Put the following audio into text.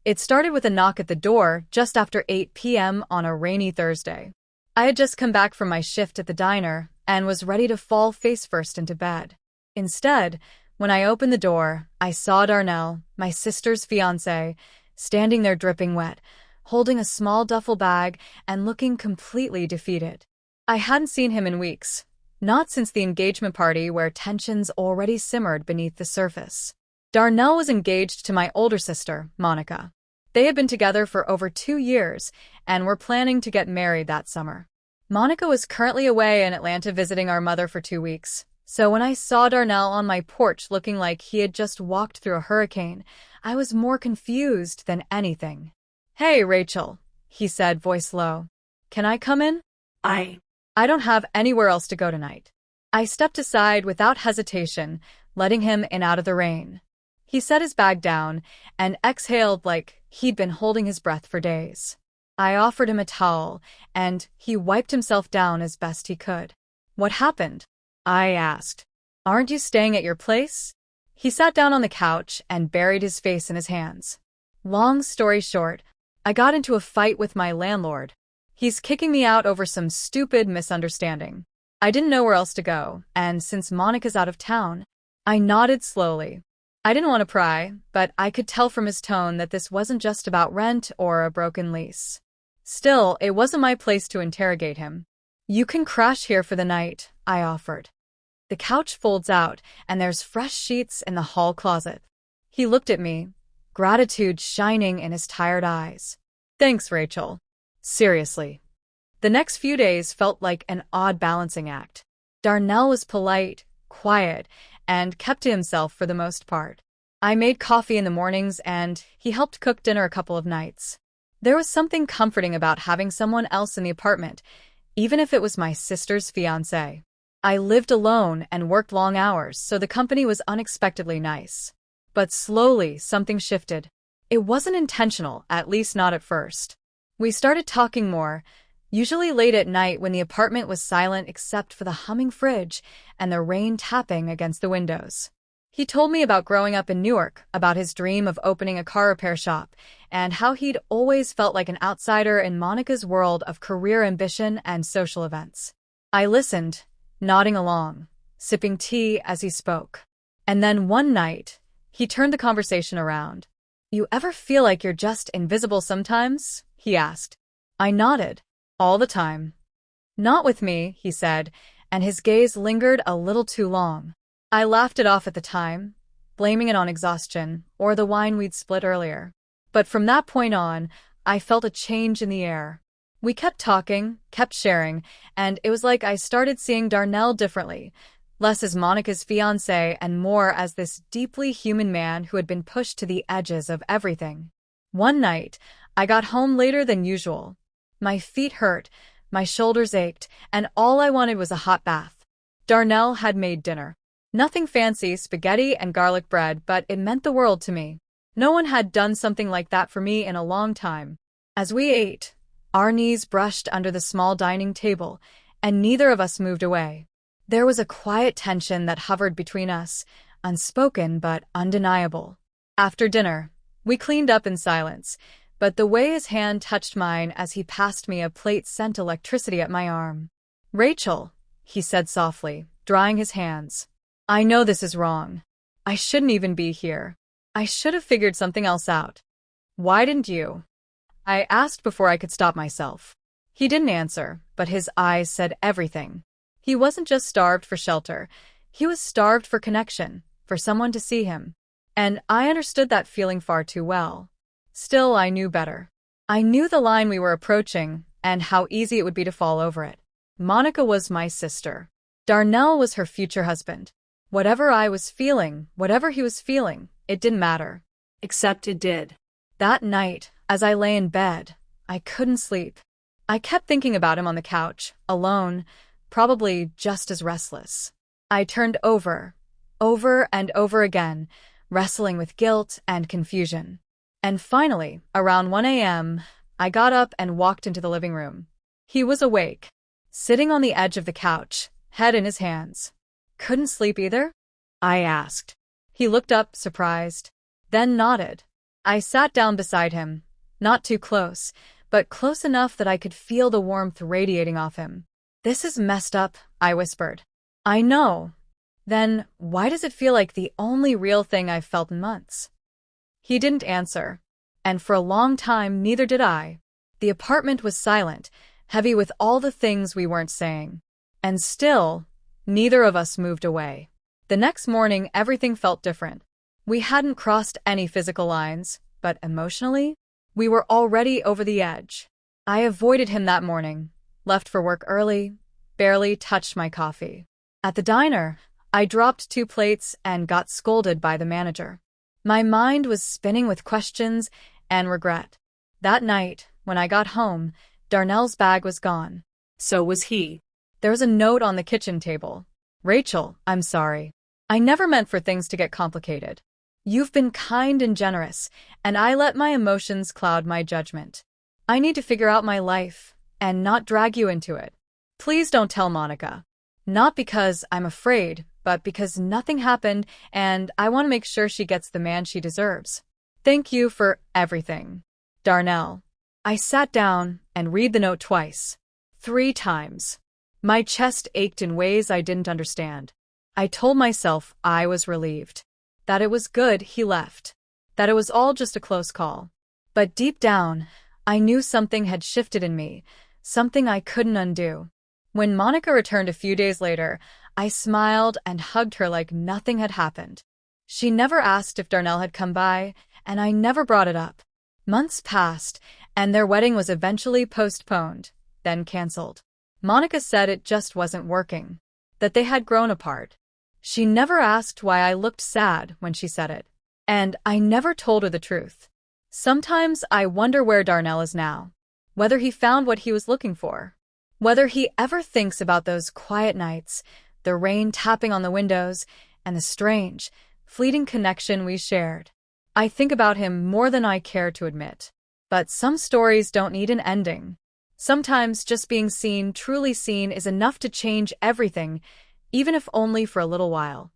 It started with a knock at the door just after 8 p.m. on a rainy Thursday. I had just come back from my shift at the diner and was ready to fall face first into bed. Instead, when I opened the door, I saw Darnell, my sister's fiancé, standing there dripping wet, holding a small duffel bag and looking completely defeated. I hadn't seen him in weeks, not since the engagement party where tensions already simmered beneath the surface. Darnell was engaged to my older sister, Monica. They had been together for over 2 years and were planning to get married that summer. Monica was currently away in Atlanta visiting our mother for 2 weeks, so when I saw Darnell on my porch looking like he had just walked through a hurricane, I was more confused than anything. "Hey, Rachel," he said, voice low. "Can I come in? I don't have anywhere else to go tonight." I stepped aside without hesitation, letting him in out of the rain. He set his bag down and exhaled like he'd been holding his breath for days. I offered him a towel, and he wiped himself down as best he could. "What happened?" I asked. "Aren't you staying at your place?" He sat down on the couch and buried his face in his hands. "Long story short, I got into a fight with my landlord. He's kicking me out over some stupid misunderstanding. I didn't know where else to go, and since Monica's out of town..." I nodded slowly. I didn't want to pry, but I could tell from his tone that this wasn't just about rent or a broken lease. Still, it wasn't my place to interrogate him. "You can crash here for the night," I offered. "The couch folds out, and there's fresh sheets in the hall closet." He looked at me, gratitude shining in his tired eyes. "Thanks, Rachel. Seriously." The next few days felt like an odd balancing act. Darnell was polite, quiet, and kept to himself for the most part. I made coffee in the mornings, and he helped cook dinner a couple of nights. There was something comforting about having someone else in the apartment, even if it was my sister's fiancé. I lived alone and worked long hours, so the company was unexpectedly nice. But slowly, something shifted. It wasn't intentional, at least not at first. We started talking more, usually late at night when the apartment was silent except for the humming fridge and the rain tapping against the windows. He told me about growing up in Newark, about his dream of opening a car repair shop, and how he'd always felt like an outsider in Monica's world of career ambition and social events. I listened, nodding along, sipping tea as he spoke. And then one night, he turned the conversation around. "You ever feel like you're just invisible sometimes?" he asked. I nodded. "All the time." "Not with me," he said, and his gaze lingered a little too long. I laughed it off at the time, blaming it on exhaustion or the wine we'd split earlier. But from that point on, I felt a change in the air. We kept talking, kept sharing, and it was like I started seeing Darnell differently, less as Monica's fiancé and more as this deeply human man who had been pushed to the edges of everything. One night, I got home later than usual. My feet hurt, my shoulders ached, and all I wanted was a hot bath. Darnell had made dinner. Nothing fancy, spaghetti and garlic bread, but it meant the world to me. No one had done something like that for me in a long time. As we ate, our knees brushed under the small dining table, and neither of us moved away. There was a quiet tension that hovered between us, unspoken but undeniable. After dinner, we cleaned up in silence, but the way his hand touched mine as he passed me a plate sent electricity at my arm. "Rachel," he said softly, drying his hands. "I know this is wrong. I shouldn't even be here. I should have figured something else out." "Why didn't you?" I asked before I could stop myself. He didn't answer, but his eyes said everything. He wasn't just starved for shelter. He was starved for connection, for someone to see him. And I understood that feeling far too well. Still, I knew better. I knew the line we were approaching and how easy it would be to fall over it. Monica was my sister. Darnell was her future husband. Whatever I was feeling, whatever he was feeling, it didn't matter. Except it did. That night, as I lay in bed, I couldn't sleep. I kept thinking about him on the couch, alone, probably just as restless. I turned over and over again, wrestling with guilt and confusion. And finally, around 1 a.m., I got up and walked into the living room. He was awake, sitting on the edge of the couch, head in his hands. "Couldn't sleep either?" I asked. He looked up, surprised, then nodded. I sat down beside him, not too close, but close enough that I could feel the warmth radiating off him. "This is messed up," I whispered. "I know. Then why does it feel like the only real thing I've felt in months?" He didn't answer, and for a long time neither did I. The apartment was silent, heavy with all the things we weren't saying. And still, neither of us moved away. The next morning, everything felt different. We hadn't crossed any physical lines, but emotionally, we were already over the edge. I avoided him that morning, left for work early, barely touched my coffee. At the diner, I dropped 2 plates and got scolded by the manager. My mind was spinning with questions and regret. That night, when I got home, Darnell's bag was gone. So was he. There was a note on the kitchen table. "Rachel, I'm sorry. I never meant for things to get complicated. You've been kind and generous, and I let my emotions cloud my judgment. I need to figure out my life and not drag you into it. Please don't tell Monica. Not because I'm afraid, but because nothing happened and I want to make sure she gets the man she deserves. Thank you for everything. Darnell." I sat down and read the note twice. 3 times. My chest ached in ways I didn't understand. I told myself I was relieved. That it was good he left. That it was all just a close call. But deep down, I knew something had shifted in me, something I couldn't undo. When Monica returned a few days later, I smiled and hugged her like nothing had happened. She never asked if Darnell had come by, and I never brought it up. Months passed, and their wedding was eventually postponed, then canceled. Monica said it just wasn't working, that they had grown apart. She never asked why I looked sad when she said it, and I never told her the truth. Sometimes I wonder where Darnell is now, whether he found what he was looking for, whether he ever thinks about those quiet nights, the rain tapping on the windows, and the strange, fleeting connection we shared. I think about him more than I care to admit. But some stories don't need an ending. Sometimes just being seen, truly seen, is enough to change everything, even if only for a little while.